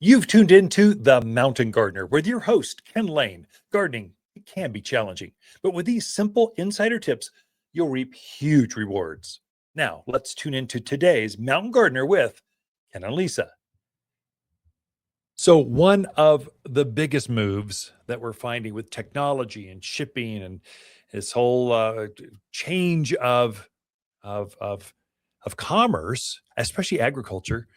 You've tuned into The Mountain Gardener with your host, Ken Lain. Gardening, it can be challenging, but with these simple insider tips, you'll reap huge rewards. Now, let's tune into today's Mountain Gardener with Ken and Lisa. So, one of the biggest moves that we're finding with technology and shipping and this whole change of, of, of commerce, especially agriculture,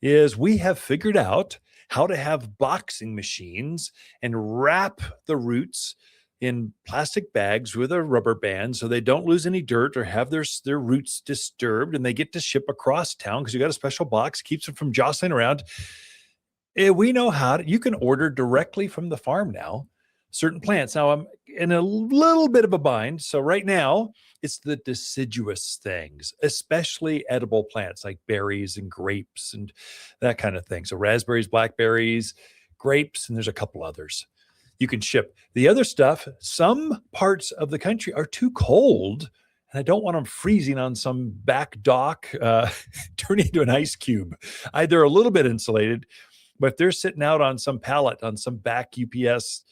is we have figured out how to have boxing machines and wrap the roots in plastic bags with a rubber band so they don't lose any dirt or have their roots disturbed, and they get to ship across town because you got a special box, keeps them from jostling around. We know you can order directly from the farm now, certain plants. Now I'm in a little bit of a bind. So right now it's the deciduous things, especially edible plants like berries and grapes and that kind of thing. So raspberries, blackberries, grapes, and there's a couple others you can ship. The other stuff, some parts of the country are too cold, and I don't want them freezing on some back dock, turning into an ice cube. They're a little bit insulated, but if they're sitting out on some pallet on some back UPS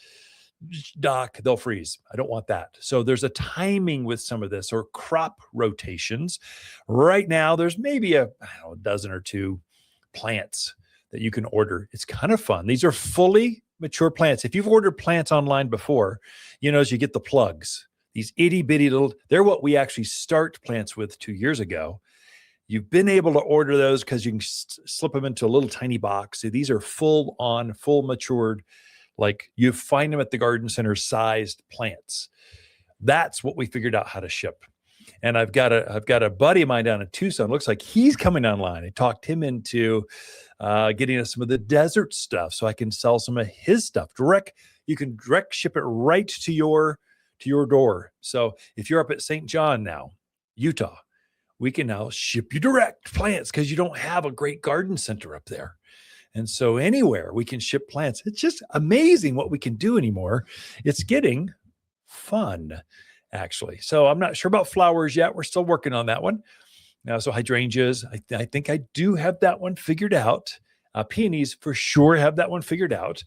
dock, they'll freeze. I don't want that. So there's a timing with some of this, or crop rotations. Right now, there's maybe a dozen or two plants that you can order. It's kind of fun. These are fully mature plants. If you've ordered plants online before, as you get the plugs, these itty bitty little, they're what we actually start plants with 2 years ago. You've been able to order those because you can slip them into a little tiny box. So these are full matured, like you find them at the garden center sized plants. That's what we figured out how to ship. And I've got a buddy of mine down in Tucson. Looks like he's coming online. I talked him into getting us some of the desert stuff so I can sell some of his stuff direct. You can direct ship it right to your door. So if you're up at St. John now, Utah, we can now ship you direct plants because you don't have a great garden center up there. And so anywhere we can ship plants. It's just amazing what we can do anymore. It's getting fun, actually. So I'm not sure about flowers yet. We're still working on that one. Now, so hydrangeas, I think I do have that one figured out. Peonies, for sure, have that one figured out.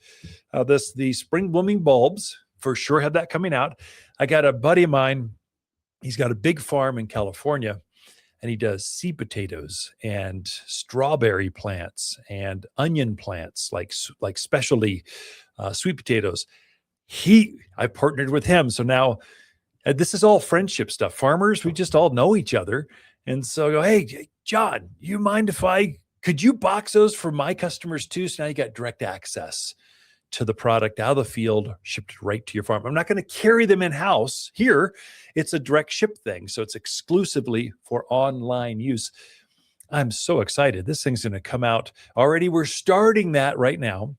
The spring blooming bulbs, for sure, have that coming out. I got a buddy of mine. He's got a big farm in California, and he does seed potatoes and strawberry plants and onion plants, like specialty sweet potatoes. I partnered with him. So now this is all friendship stuff. Farmers, we just all know each other. And so I go, hey, John, you mind could you box those for my customers too? So now you got direct access to the product out of the field, shipped right to your farm. I'm not going to carry them in-house here. It's a direct ship thing. So it's exclusively for online use. I'm so excited. This thing's going to come out already. We're starting that right now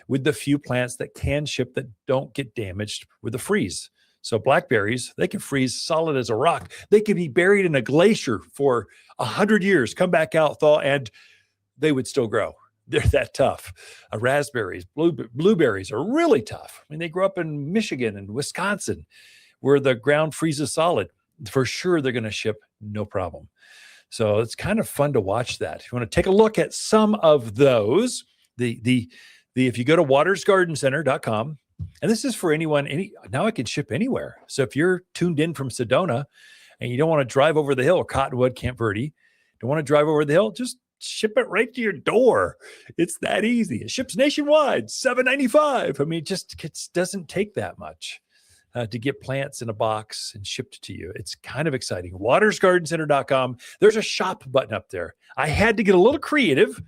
with the few plants that can ship that don't get damaged with the freeze. So blackberries, they can freeze solid as a rock. They can be buried in a glacier for 100 years, come back out, thaw, and they would still grow. They're that tough. Raspberries, blueberries are really tough. I mean, they grow up in Michigan and Wisconsin where the ground freezes solid. For sure, they're going to ship no problem. So it's kind of fun to watch that. If you want to take a look at some of those, if you go to watersgardencenter.com, and this is for anyone, now I can ship anywhere. So if you're tuned in from Sedona and you don't want to drive over the hill, or Cottonwood, Camp Verde, don't want to drive over the hill, just ship it right to your door. It's that easy. It ships nationwide, $7.95. I mean, it doesn't take that much to get plants in a box and shipped to you. It's kind of exciting. Watersgardencenter.com. There's a shop button up there. I had to get a little creative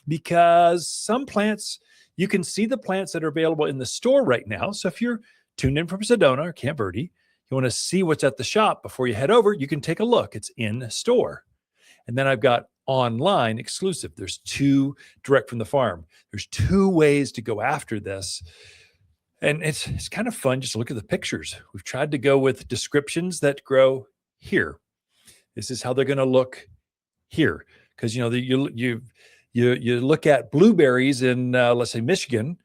because some plants, you can see the plants that are available in the store right now. So if you're tuned in from Sedona or Camp Verde, you want to see what's at the shop before you head over, you can take a look. It's in store. And then I've got online exclusive. There's 2 direct from the farm. There's 2 ways to go after this. And it's kind of fun just to look at the pictures. We've tried to go with descriptions that grow here. This is how they're going to look here. Because, you look at blueberries in, let's say, Michigan,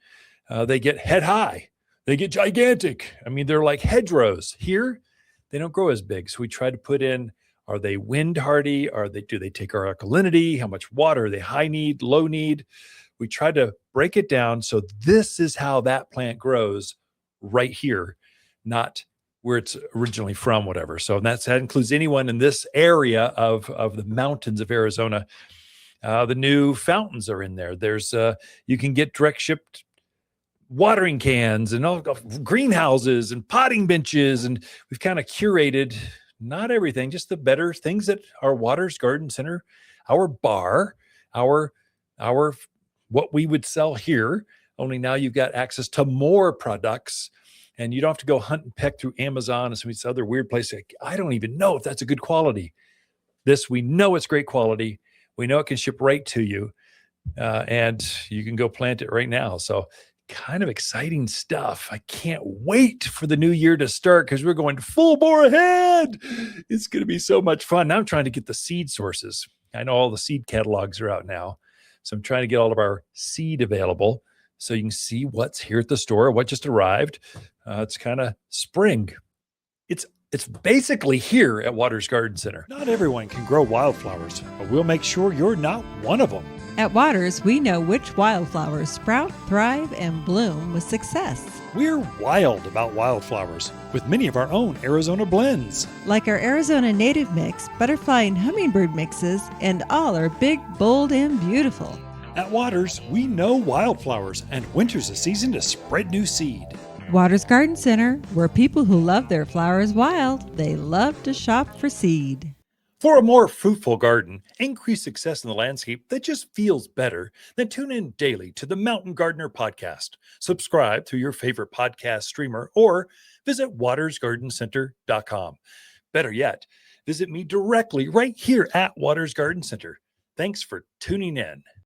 they get head high. They get gigantic. I mean, they're like hedgerows. Here, they don't grow as big. So we try to put in, are they wind hardy? Do they take our alkalinity? How much water? Are they high need, low need? we tried to break it down. So this is how that plant grows right here, not where it's originally from, whatever. So that includes anyone in this area of the mountains of Arizona. The new fountains are in there. There's you can get direct shipped watering cans and all greenhouses and potting benches, and we've kind of curated not everything, just the better things at our Waters Garden Center, our bar, our what we would sell here. Only now you've got access to more products, and you don't have to go hunt and peck through Amazon and some of these other weird places. I don't even know if that's a good quality. This, we know it's great quality. We know it can ship right to you, and you can go plant it right now. So kind of exciting stuff. I can't wait for the new year to start because we're going full bore ahead. It's going to be so much fun. Now I'm trying to get the seed sources. I know all the seed catalogs are out now. So I'm trying to get all of our seed available so you can see what's here at the store, what just arrived. It's kind of spring. It's basically here at Waters Garden Center. Not everyone can grow wildflowers, but we'll make sure you're not one of them. At Waters, we know which wildflowers sprout, thrive, and bloom with success. We're wild about wildflowers with many of our own Arizona blends. Like our Arizona native mix, butterfly and hummingbird mixes, and all are big, bold, and beautiful. At Waters, we know wildflowers, and winter's a season to spread new seed. Waters Garden Center, where people who love their flowers wild, they love to shop for seed. For a more fruitful garden, increased success in the landscape that just feels better, then tune in daily to the Mountain Gardener podcast. Subscribe through your favorite podcast streamer or visit watersgardencenter.com. Better yet, visit me directly right here at Waters Garden Center. Thanks for tuning in.